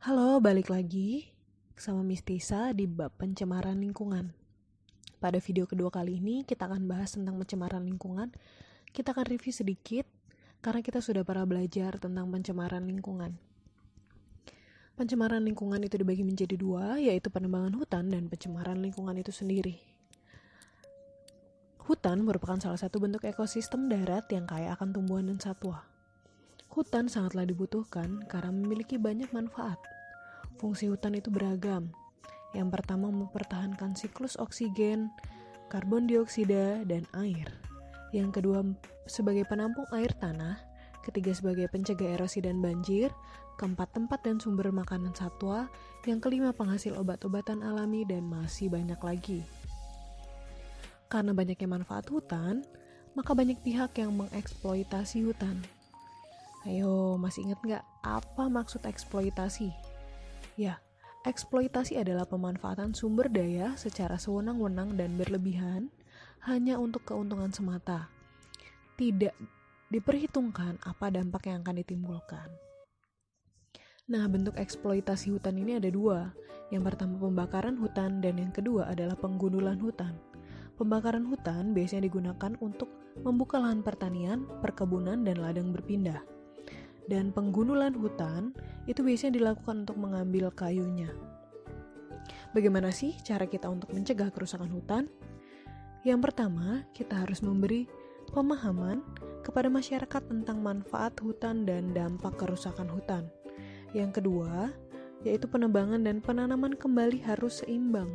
Halo, balik lagi sama Miss Tisa di bab pencemaran lingkungan. Pada video kedua kali ini kita akan bahas tentang pencemaran lingkungan. Kita akan review sedikit karena kita sudah pernah belajar tentang pencemaran lingkungan. Pencemaran lingkungan itu dibagi menjadi dua, yaitu penebangan hutan dan pencemaran lingkungan itu sendiri. Hutan merupakan salah satu bentuk ekosistem darat yang kaya akan tumbuhan dan satwa. Hutan sangatlah dibutuhkan karena memiliki banyak manfaat. Fungsi hutan itu beragam. Yang pertama mempertahankan siklus oksigen, karbon dioksida, dan air. Yang kedua sebagai penampung air tanah. Ketiga sebagai pencegah erosi dan banjir. Keempat tempat dan sumber makanan satwa. Yang kelima penghasil obat-obatan alami, dan masih banyak lagi. Karena banyaknya manfaat hutan, maka banyak pihak yang mengeksploitasi hutan. Ayo, masih ingat nggak apa maksud eksploitasi? Ya, eksploitasi adalah pemanfaatan sumber daya secara sewenang-wenang dan berlebihan hanya untuk keuntungan semata. Tidak diperhitungkan apa dampak yang akan ditimbulkan. Nah, bentuk eksploitasi hutan ini ada dua. Yang pertama pembakaran hutan dan yang kedua adalah penggundulan hutan. Pembakaran hutan biasanya digunakan untuk membuka lahan pertanian, perkebunan, dan ladang berpindah. Dan penggundulan hutan itu biasanya dilakukan untuk mengambil kayunya. Bagaimana sih cara kita untuk mencegah kerusakan hutan? Yang pertama, kita harus memberi pemahaman kepada masyarakat tentang manfaat hutan dan dampak kerusakan hutan. Yang kedua, yaitu penebangan dan penanaman kembali harus seimbang.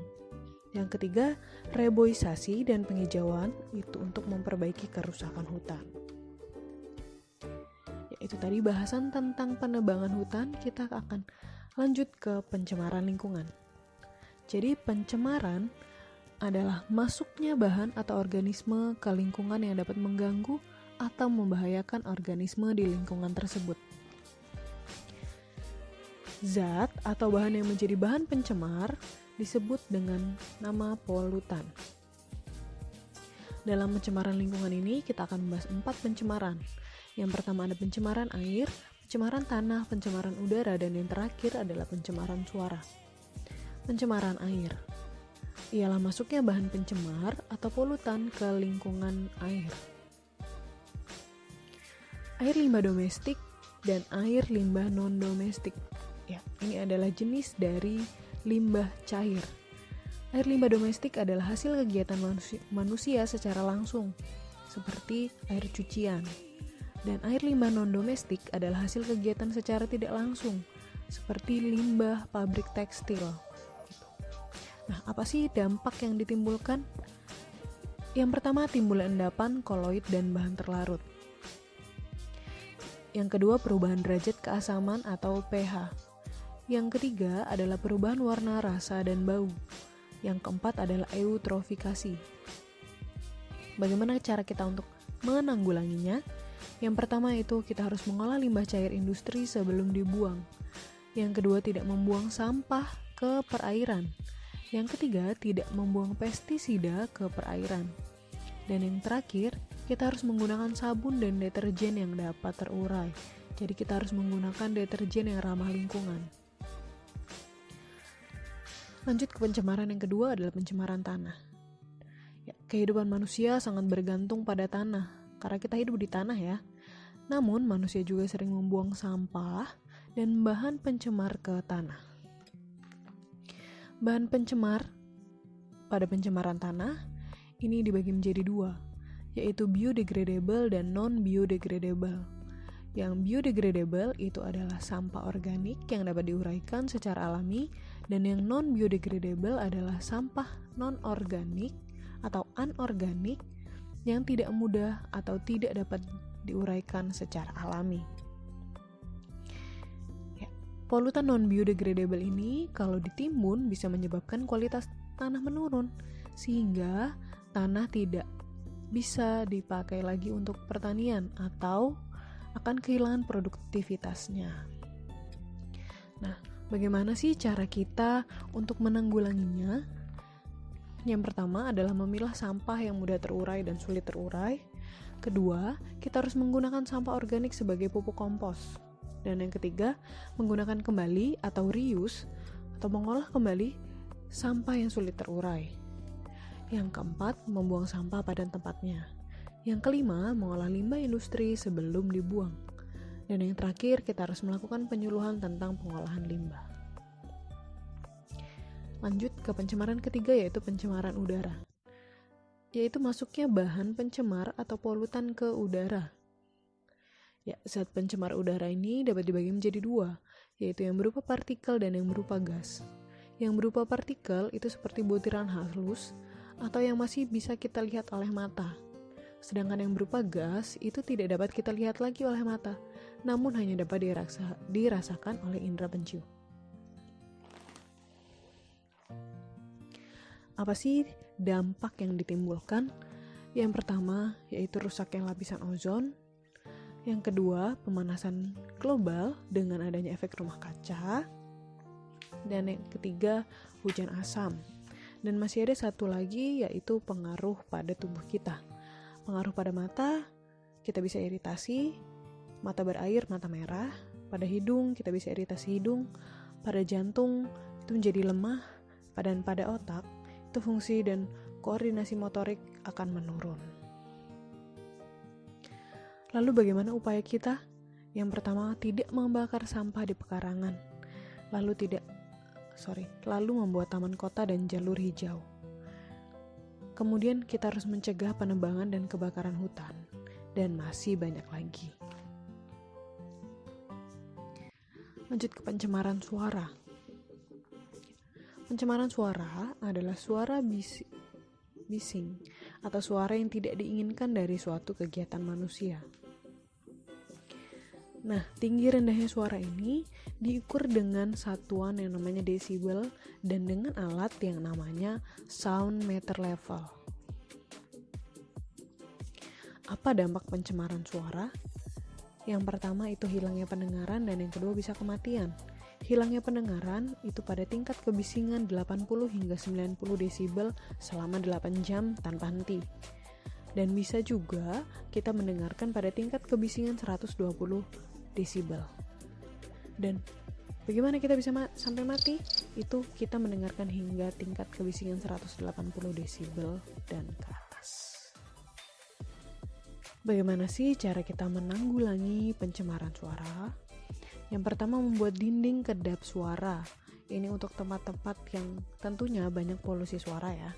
Yang ketiga, reboisasi dan penghijauan itu untuk memperbaiki kerusakan hutan. Itu tadi bahasan tentang penebangan hutan. Kita akan lanjut ke pencemaran lingkungan. Jadi pencemaran adalah masuknya bahan atau organisme ke lingkungan yang dapat mengganggu atau membahayakan organisme di lingkungan tersebut. Zat atau bahan yang menjadi bahan pencemar disebut dengan nama polutan. Dalam pencemaran lingkungan ini kita akan membahas 4 pencemaran. Yang pertama ada pencemaran air, pencemaran tanah, pencemaran udara, dan yang terakhir adalah pencemaran suara. Pencemaran air ialah masuknya bahan pencemar atau polutan ke lingkungan air. Air limbah domestik dan air limbah non-domestik. Ya, ini adalah jenis dari limbah cair. Air limbah domestik adalah hasil kegiatan manusia secara langsung, seperti air cucian. Dan air limbah non-domestik adalah hasil kegiatan secara tidak langsung, seperti limbah pabrik tekstil. Nah, apa sih dampak yang ditimbulkan? Yang pertama, timbul endapan, koloid, dan bahan terlarut. Yang kedua, perubahan derajat keasaman atau pH. Yang ketiga adalah perubahan warna, rasa, dan bau. Yang keempat adalah eutrofikasi. Bagaimana cara kita untuk menanggulanginya? Yang pertama itu kita harus mengolah limbah cair industri sebelum dibuang. Yang kedua tidak membuang sampah ke perairan. Yang ketiga tidak membuang pestisida ke perairan. Dan yang terakhir kita harus menggunakan sabun dan deterjen yang dapat terurai. Jadi kita harus menggunakan deterjen yang ramah lingkungan. Lanjut ke pencemaran yang kedua adalah pencemaran tanah. Ya, kehidupan manusia sangat bergantung pada tanah. Karena kita hidup di tanah ya. Namun manusia juga sering membuang sampah dan bahan pencemar ke tanah. Bahan pencemar pada pencemaran tanah ini dibagi menjadi dua, yaitu biodegradable dan non-biodegradable. Yang biodegradable itu adalah sampah organik yang dapat diuraikan secara alami, dan yang non-biodegradable adalah sampah non-organik atau anorganik yang tidak mudah atau tidak dapat diuraikan secara alami. Ya, polutan non-biodegradable ini kalau ditimbun bisa menyebabkan kualitas tanah menurun, sehingga tanah tidak bisa dipakai lagi untuk pertanian atau akan kehilangan produktivitasnya. Nah, bagaimana sih cara kita untuk menanggulanginya? Yang pertama adalah memilah sampah yang mudah terurai dan sulit terurai. Kedua, kita harus menggunakan sampah organik sebagai pupuk kompos. Dan yang ketiga, menggunakan kembali atau reuse atau mengolah kembali sampah yang sulit terurai. Yang keempat, membuang sampah pada tempatnya. Yang kelima, mengolah limbah industri sebelum dibuang. Dan yang terakhir, kita harus melakukan penyuluhan tentang pengolahan limbah. Lanjut ke pencemaran ketiga, yaitu pencemaran udara. Yaitu masuknya bahan pencemar atau polutan ke udara. Ya, zat pencemar udara ini dapat dibagi menjadi dua, yaitu yang berupa partikel dan yang berupa gas. Yang berupa partikel itu seperti butiran halus atau yang masih bisa kita lihat oleh mata. Sedangkan yang berupa gas itu tidak dapat kita lihat lagi oleh mata, namun hanya dapat dirasakan oleh indera pencium. Apa sih dampak yang ditimbulkan? Yang pertama yaitu rusaknya lapisan ozon. Yang kedua, pemanasan global dengan adanya efek rumah kaca. Dan yang ketiga, hujan asam. Dan masih ada satu lagi yaitu pengaruh pada tubuh kita. Pengaruh pada mata, kita bisa iritasi, mata berair, mata merah. Pada hidung, kita bisa iritasi hidung. Pada jantung, itu menjadi lemah. Dan pada otak, itu fungsi dan koordinasi motorik akan menurun. Lalu bagaimana upaya kita? Yang pertama, tidak membakar sampah di pekarangan. Lalu membuat taman kota dan jalur hijau. Kemudian kita harus mencegah penebangan dan kebakaran hutan. Dan masih banyak lagi. Lanjut ke pencemaran suara. Pencemaran suara adalah suara bising atau suara yang tidak diinginkan dari suatu kegiatan manusia. Nah, tinggi rendahnya suara ini diukur dengan satuan yang namanya desibel dan dengan alat yang namanya sound meter level. Apa dampak pencemaran suara? Yang pertama itu hilangnya pendengaran dan yang kedua bisa kematian. Hilangnya pendengaran itu pada tingkat kebisingan 80 hingga 90 desibel selama 8 jam tanpa henti. Dan bisa juga kita mendengarkan pada tingkat kebisingan 120 desibel. Dan bagaimana kita bisa sampai mati? Itu kita mendengarkan hingga tingkat kebisingan 180 desibel dan ke atas. Bagaimana sih cara kita menanggulangi pencemaran suara? Yang pertama, membuat dinding kedap suara. Ini untuk tempat-tempat yang tentunya banyak polusi suara ya.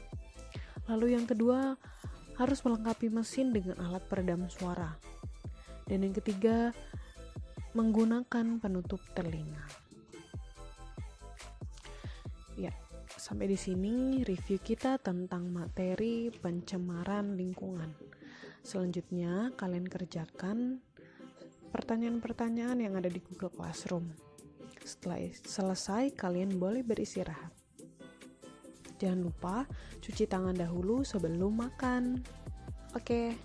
Lalu yang kedua, harus melengkapi mesin dengan alat peredam suara. Dan yang ketiga, menggunakan penutup telinga. Ya, sampai di sini review kita tentang materi pencemaran lingkungan. Selanjutnya, kalian kerjakan pertanyaan-pertanyaan yang ada di Google Classroom. Setelah selesai, kalian boleh beristirahat. Jangan lupa cuci tangan dahulu sebelum makan. Oke.